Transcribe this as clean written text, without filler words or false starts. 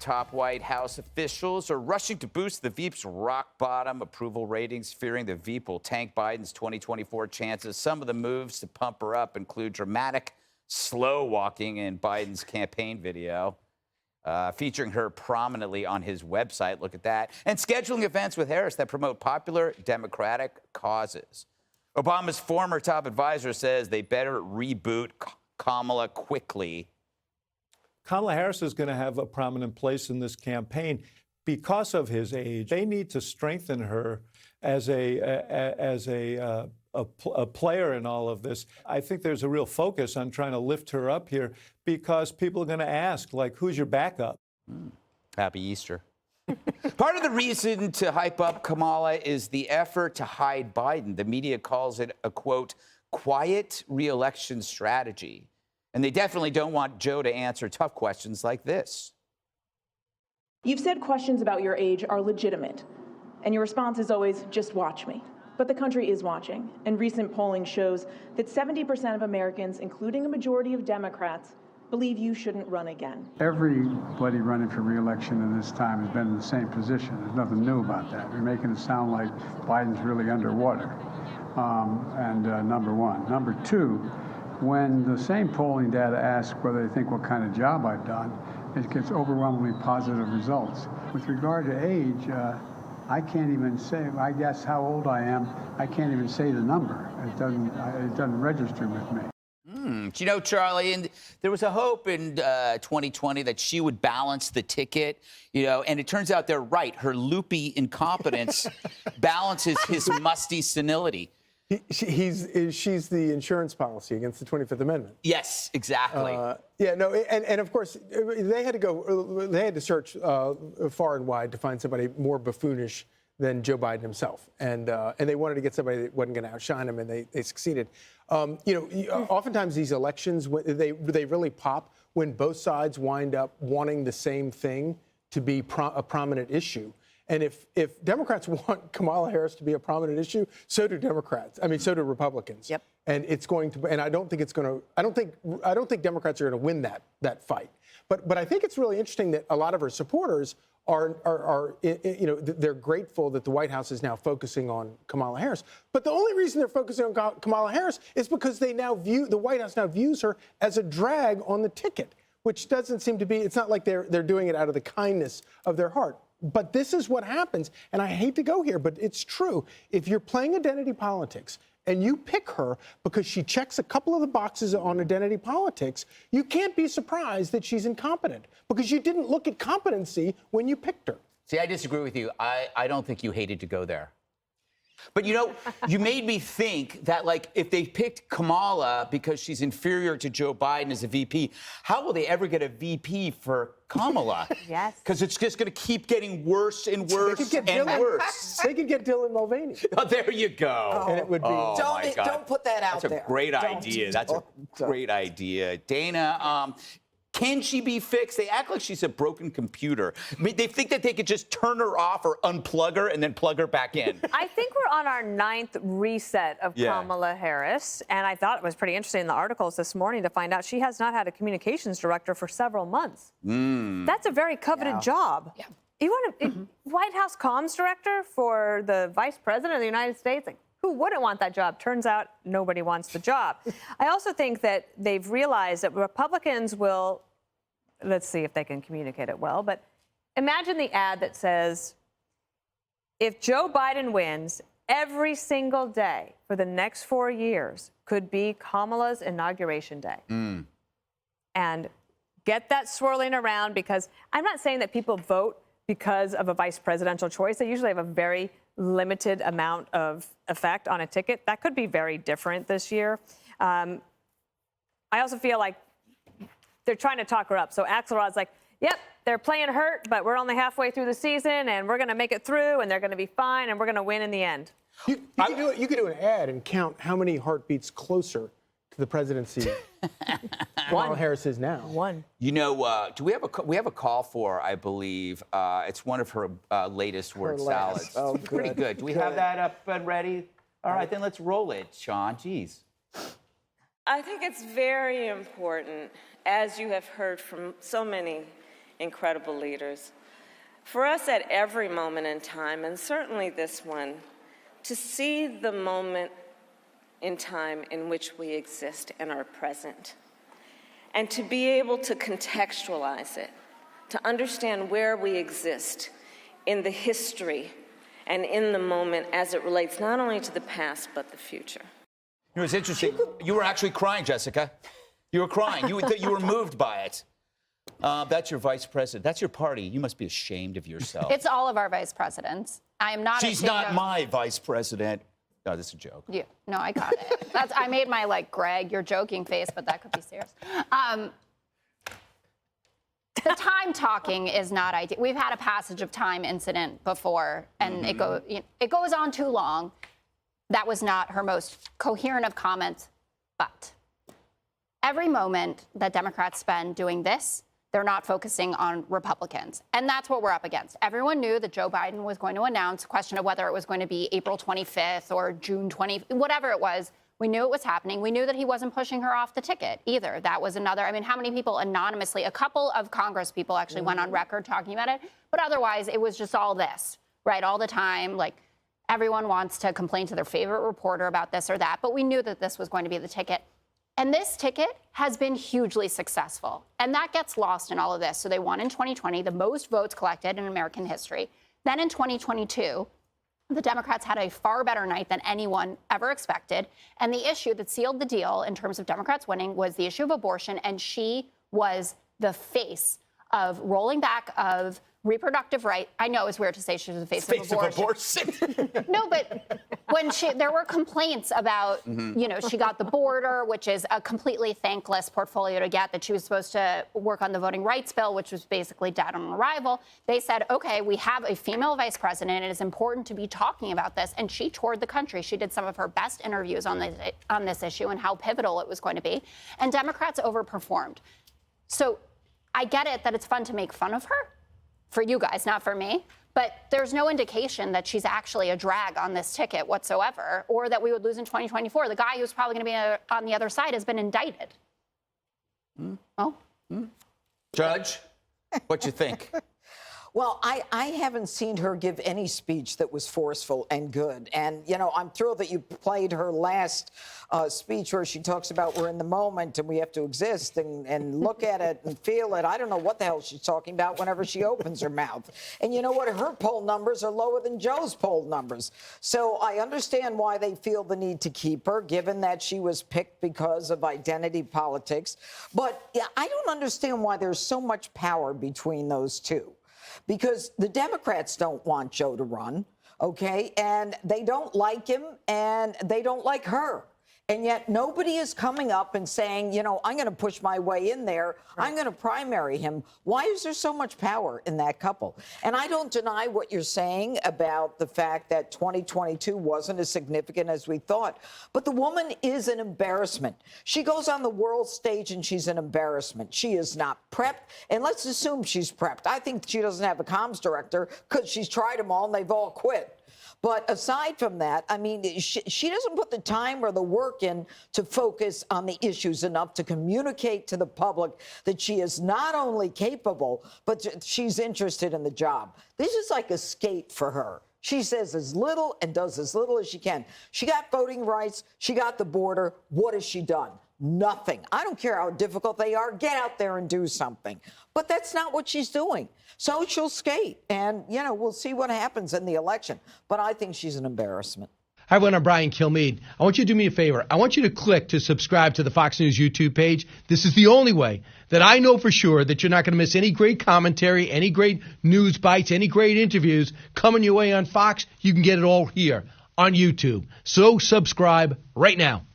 top White House officials are rushing to boost the Veep's rock bottom approval ratings, fearing the Veep will tank Biden's 2024 chances. Some of the moves to pump her up include dramatic slow walking in Biden's campaign video, featuring her prominently on his website. Look at that. And scheduling events with Harris that promote popular Democratic causes. Obama's former top advisor says they better reboot Kamala quickly. Kamala Harris is going to have a prominent place in this campaign because of his age. They need to strengthen her as a player in all of this. I think there's a real focus on trying to lift her up here because people are going to ask, like, who's your backup? Happy Easter. Part of the reason to hype up Kamala is the effort to hide Biden. The media calls it a, quote, quiet re-election strategy. And they definitely don't want Joe to answer tough questions like this. You've said questions about your age are legitimate, and your response is always, just watch me. But the country is watching, and recent polling shows that 70% of Americans, including a majority of Democrats, believe you shouldn't run again. Everybody running for re-election in this time has been in the same position. There's nothing new about that. You're making it sound like Biden's really underwater, number one. Number two, when the same polling data asks whether they think what kind of job I've done, it gets overwhelmingly positive results. With regard to age, I can't even say, I guess how old I am, I can't even say the number. It doesn't register with me. You know, Charlie, and there was a hope in 2020 that she would balance the ticket, you know, and it turns out they're right. Her loopy incompetence balances his musty senility. She's the insurance policy against the 25th Amendment. Yes, exactly. And of course, they had to search far and wide to find somebody more buffoonish than Joe Biden himself. And they wanted to get somebody that wasn't going to outshine him, and they succeeded. Oftentimes these elections, they really pop when both sides wind up wanting the same thing to be a prominent issue. And if Democrats want Kamala Harris to be a prominent issue, so do Democrats. I mean, so do Republicans. Yep. And it's going to. And I don't think it's going to. I don't think Democrats are going to win that fight. But I think it's really interesting that a lot of her supporters are they're grateful that the White House is now focusing on Kamala Harris. But the only reason they're focusing on Kamala Harris is because the White House now views her as a drag on the ticket, which doesn't seem to be. It's not like they're doing it out of the kindness of their heart. But this is what happens, and I hate to go here, but it's true. If you're playing identity politics and you pick her because she checks a couple of the boxes on identity politics, you can't be surprised that she's incompetent because you didn't look at competency when you picked her. See, I disagree with you. I don't think you hated to go there. But, you know, you made me think that, like, if they picked Kamala because she's inferior to Joe Biden as a VP, how will they ever get a VP for Kamala? Yes. Because it's just going to keep getting worse and worse worse. They could get Dylan Mulvaney. Oh, there you go. And it would be. Don't put that out there. That's a great idea. That's a great idea. Dana, can she be fixed? They act like she's a broken computer. I mean, they think that they could just turn her off or unplug her and then plug her back in. I think we're on our 9th reset of Kamala Harris, and I thought it was pretty interesting in the articles this morning to find out she has not had a communications director for several months. That's a very coveted job. Yeah. You want a White House comms director for the Vice President of the United States? Like, who wouldn't want that job? Turns out nobody wants the job. I also think that they've realized that Republicans will, let's see if they can communicate it well, but imagine the ad that says, if Joe Biden wins, every single day for the next 4 years could be Kamala's inauguration day. And get that swirling around, because I'm not saying that people vote because of a vice presidential choice. They usually have a very limited amount of effect on a ticket. That could be very different this year. I also feel like they're trying to talk her up. So Axelrod's like, yep, they're playing hurt, but we're only halfway through the season, and we're going to make it through, and they're going to be fine, and we're going to win in the end. You could do an ad and count how many heartbeats closer to the presidency Kamala Harris is now. One. You know, do we have a call for, I believe, it's one of her latest word salads. Oh, it's pretty good. Do we have that up and ready? All right, then let's roll it, Sean. Jeez. I think it's very important, as you have heard from so many incredible leaders. For us at every moment in time, and certainly this one, to see the moment in time in which we exist and are present, and to be able to contextualize it, to understand where we exist in the history and in the moment as it relates not only to the past but the future. You know, it's interesting. You were actually crying, Jessica. You were crying. You were moved by it. That's your vice president. That's your party. You must be ashamed of yourself. It's all of our vice presidents. I am not. She's not my vice president. No, this is a joke. Yeah, no, I got it. I made my, like, Greg, you're joking face, but that could be serious. The time talking is not ideal. We've had a passage of time incident before, and it goes on too long. That was not her most coherent of comments, but every moment that Democrats spend doing this, they're not focusing on Republicans. And that's what we're up against. Everyone knew that Joe Biden was going to announce, question of whether it was going to be April 25th or June 20th, whatever it was. We knew it was happening. We knew that he wasn't pushing her off the ticket either. That was another. I mean, how many people anonymously, a couple of Congress people actually went on record talking about it. But otherwise, it was just all this, right? All the time. Like, everyone wants to complain to their favorite reporter about this or that. But we knew that this was going to be the ticket. And this ticket has been hugely successful. And that gets lost in all of this. So they won in 2020, the most votes collected in American history. Then in 2022, the Democrats had a far better night than anyone ever expected. And the issue that sealed the deal in terms of Democrats winning was the issue of abortion. And she was the face of rolling back of reproductive right. I know it's weird to say she was the face of abortion. No, but when there were complaints about, you know, she got the border, which is a completely thankless portfolio to get, that she was supposed to work on the voting rights bill, which was basically dead on arrival. They said, okay, we have a female vice president. It is important to be talking about this. And she toured the country. She did some of her best interviews on this issue and how pivotal it was going to be. And Democrats overperformed. So I get it that it's fun to make fun of her. For you guys, not for me. But there's no indication that she's actually a drag on this ticket whatsoever, or that we would lose in 2024. The guy who's probably going to be on the other side has been indicted. Judge, what you think? Well, I haven't seen her give any speech that was forceful and good. And, you know, I'm thrilled that you played her last speech where she talks about we're in the moment and we have to exist and look at it and feel it. I don't know what the hell she's talking about whenever she opens her mouth. And you know what? Her poll numbers are lower than Joe's poll numbers. So I understand why they feel the need to keep her, given that she was picked because of identity politics. But yeah, I don't understand why there's so much power between those two. Because the Democrats don't want Joe to run, okay? And they don't like him, and they don't like her. And yet nobody is coming up and saying, you know, I'm going to push my way in there. Right. I'm going to primary him. Why is there so much power in that couple? And I don't deny what you're saying about the fact that 2022 wasn't as significant as we thought. But the woman is an embarrassment. She goes on the world stage and she's an embarrassment. She is not prepped. And let's assume she's prepped. I think she doesn't have a comms director because she's tried them all and they've all quit. But aside from that, I mean, she doesn't put the time or the work in to focus on the issues enough to communicate to the public that she is not only capable, but she's interested in the job. This is like a skate for her. She says as little and does as little as she can. She got voting rights. She got the border. What has she done? Nothing. I don't care how difficult they are. Get out there and do something. But that's not what she's doing. So she'll skate. And, you know, we'll see what happens in the election. But I think she's an embarrassment. Hi, everyone. I'm Brian Kilmeade. I want you to do me a favor. I want you to click to subscribe to the Fox News YouTube page. This is the only way that I know for sure that you're not going to miss any great commentary, any great news bites, any great interviews coming your way on Fox. You can get it all here on YouTube. So subscribe right now.